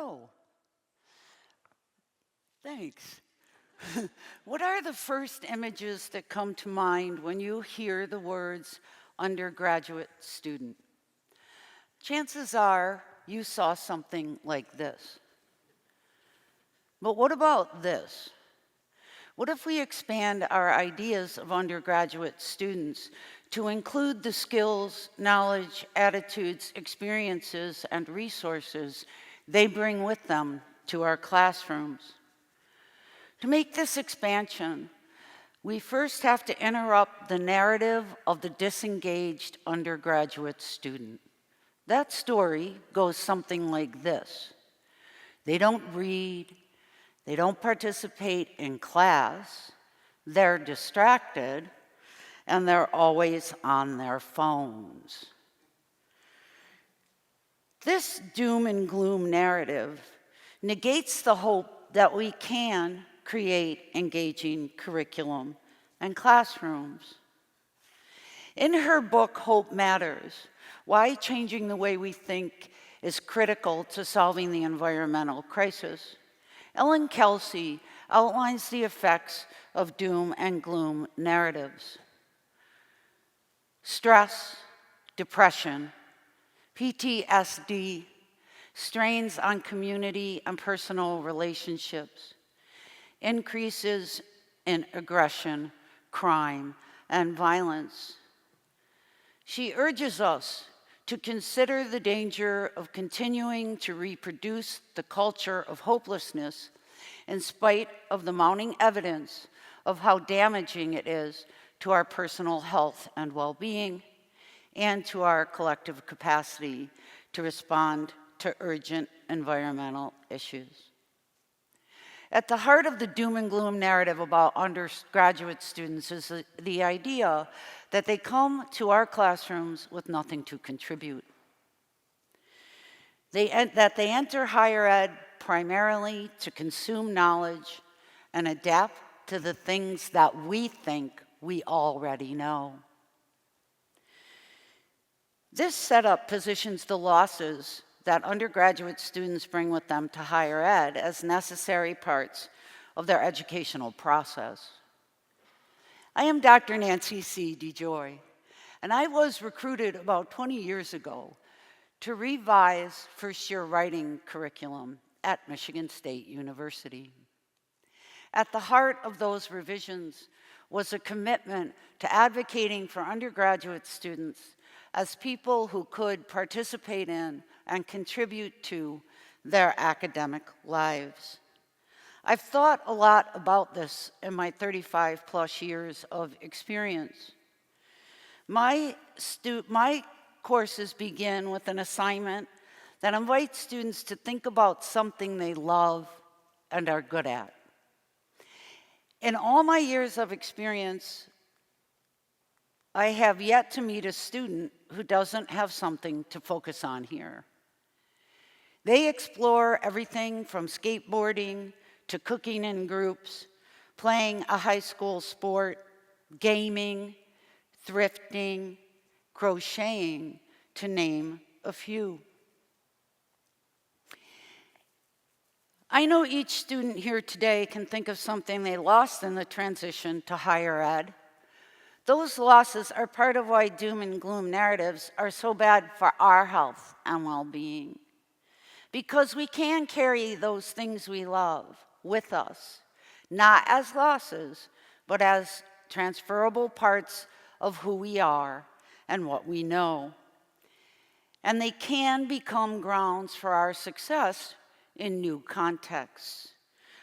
So, thanks. What are the first images that come to mind when you hear the words undergraduate student? Chances are you saw something like this. But what about this? What if we expand our ideas of undergraduate students to include the skills, knowledge, attitudes, experiences, and resources they bring with them to our classrooms? To make this expansion, we first have to interrupt the narrative of the disengaged undergraduate student. That story goes something like this. They don't read, they don't participate in class, they're distracted, and they're always on their phones. This doom and gloom narrative negates the hope that we can create engaging curriculum and classrooms. In her book, Hope Matters, Why Changing the Way We Think is Critical to Solving the Environmental Crisis, Ellen Kelsey outlines the effects of doom and gloom narratives. Stress, depression, PTSD, strains on community and personal relationships, increases in aggression, crime, and violence. She urges us to consider the danger of continuing to reproduce the culture of hopelessness in spite of the mounting evidence of how damaging it is to our personal health and well-being and to our collective capacity to respond to urgent environmental issues. At the heart of the doom and gloom narrative about undergraduate students is the idea that they come to our classrooms with nothing to contribute. That they enter higher ed primarily to consume knowledge and adapt to the things that we think we already know. This setup positions the losses that undergraduate students bring with them to higher ed as necessary parts of their educational process. I am Dr. Nancy C. DeJoy, and I was recruited about 20 years ago to revise first-year writing curriculum at Michigan State University. At the heart of those revisions was a commitment to advocating for undergraduate students as people who could participate in and contribute to their academic lives. I've thought a lot about this in my 35 plus years of experience. My courses begin with an assignment that invites students to think about something they love and are good at. In all my years of experience, I have yet to meet a student who doesn't have something to focus on here. They explore everything from skateboarding to cooking in groups, playing a high school sport, gaming, thrifting, crocheting, to name a few. I know each student here today can think of something they lost in the transition to higher ed. Those losses are part of why doom and gloom narratives are so bad for our health and well-being. Because we can carry those things we love with us, not as losses, but as transferable parts of who we are and what we know. And they can become grounds for our success in new contexts.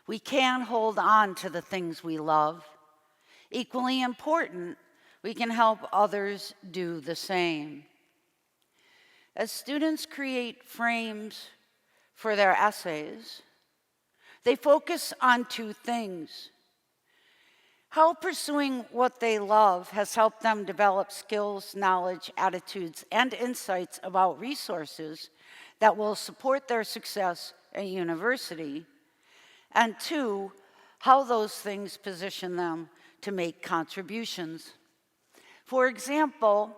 We can hold on to the things we love. Equally important, we can help others do the same. As students create frames for their essays, they focus on two things: how pursuing what they love has helped them develop skills, knowledge, attitudes, and insights about resources that will support their success at university, and two, how those things position them to make contributions. For example,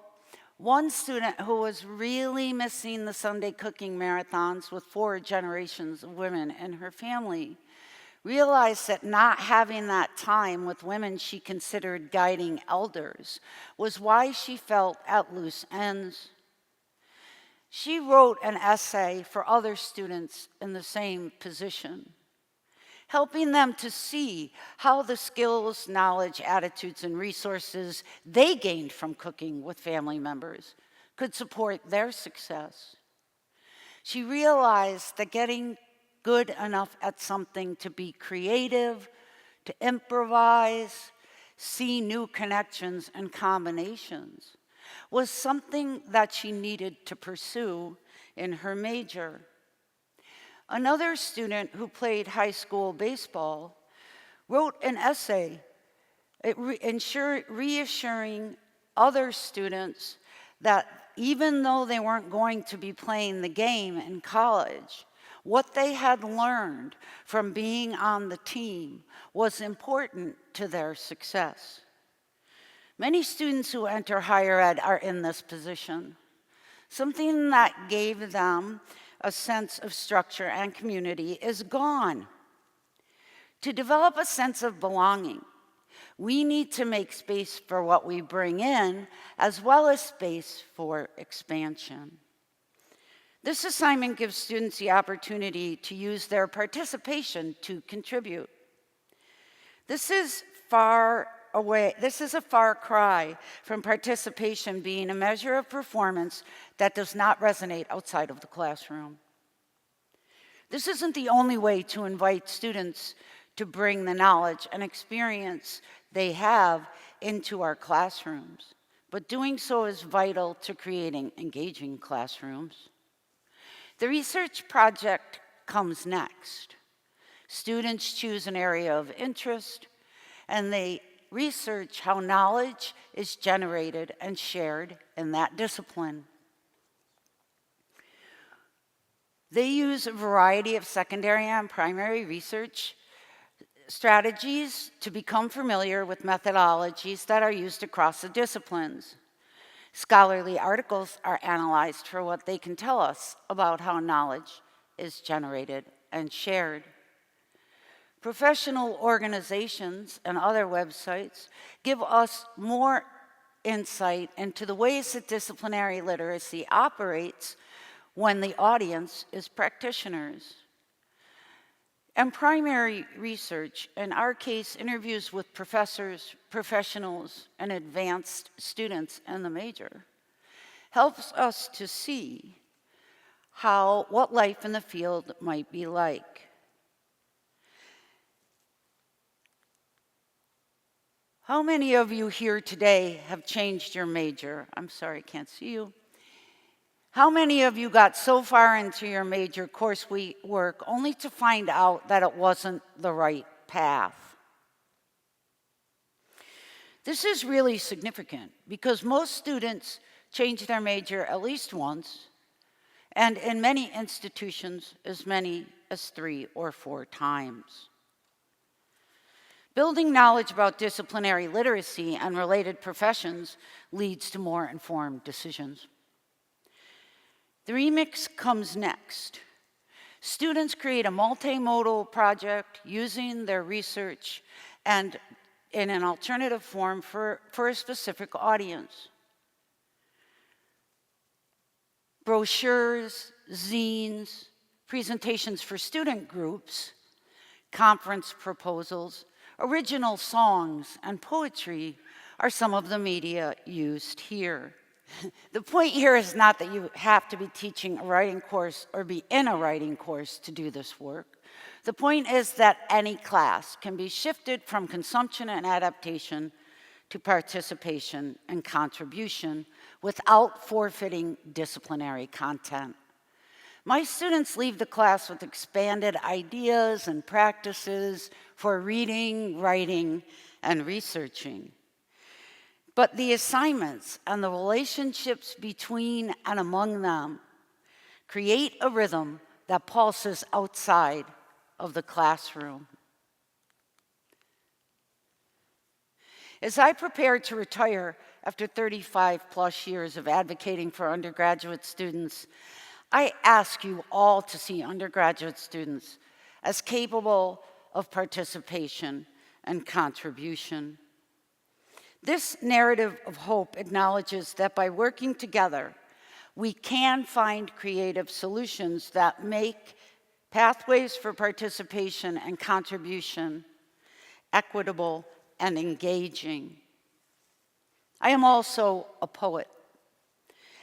One student who was really missing the Sunday cooking marathons with 4 generations of women in her family realized that not having that time with women she considered guiding elders was why she felt at loose ends. She wrote an essay for other students in the same position, helping them to see how the skills, knowledge, attitudes, and resources they gained from cooking with family members could support their success. She realized that getting good enough at something to be creative, to improvise, see new connections and combinations was something that she needed to pursue in her major. Another student who played high school baseball wrote an essay reassuring other students that even though they weren't going to be playing the game in college, what they had learned from being on the team was important to their success. Many students who enter higher ed are in this position. Something that gave them a sense of structure and community is gone. To develop a sense of belonging, we need to make space for what we bring in, as well as space for expansion. This assignment gives students the opportunity to use their participation to contribute. This is a far cry from participation being a measure of performance that does not resonate outside of the classroom. This isn't the only way to invite students to bring the knowledge and experience they have into our classrooms, but doing so is vital to creating engaging classrooms. The research project comes next. Students choose an area of interest, and they research how knowledge is generated and shared in that discipline. They use a variety of secondary and primary research strategies to become familiar with methodologies that are used across the disciplines. Scholarly articles are analyzed for what they can tell us about how knowledge is generated and shared. Professional organizations and other websites give us more insight into the ways that disciplinary literacy operates when the audience is practitioners. And primary research, in our case, interviews with professors, professionals, and advanced students in the major, helps us to see what life in the field might be like. How many of you here today have changed your major? I'm sorry, I can't see you. How many of you got so far into your major coursework only to find out that it wasn't the right path? This is really significant because most students change their major at least once, and in many institutions, as many as 3 or 4 times. Building knowledge about disciplinary literacy and related professions leads to more informed decisions. The remix comes next. Students create a multimodal project using their research and in an alternative form for a specific audience. Brochures, zines, presentations for student groups, conference proposals, original songs, and poetry are some of the media used here. The point here is not that you have to be teaching a writing course or be in a writing course to do this work. The point is that any class can be shifted from consumption and adaptation to participation and contribution without forfeiting disciplinary content. My students leave the class with expanded ideas and practices for reading, writing, and researching. But the assignments and the relationships between and among them create a rhythm that pulses outside of the classroom. As I prepare to retire after 35 plus years of advocating for undergraduate students, I ask you all to see undergraduate students as capable of participation and contribution. This narrative of hope acknowledges that by working together, we can find creative solutions that make pathways for participation and contribution equitable and engaging. I am also a poet,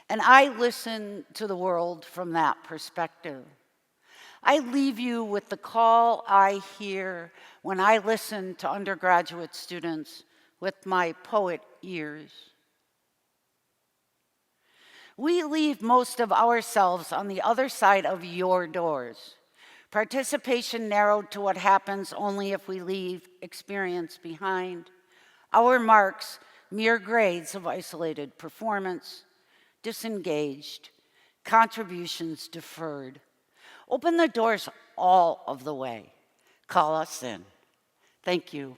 and I listen to the world from that perspective. I leave you with the call I hear when I listen to undergraduate students with my poet ears. We leave most of ourselves on the other side of your doors. Participation narrowed to what happens only if we leave experience behind. Our marks, mere grades of isolated performance, disengaged, contributions deferred. Open the doors all of the way. Call us in. Thank you.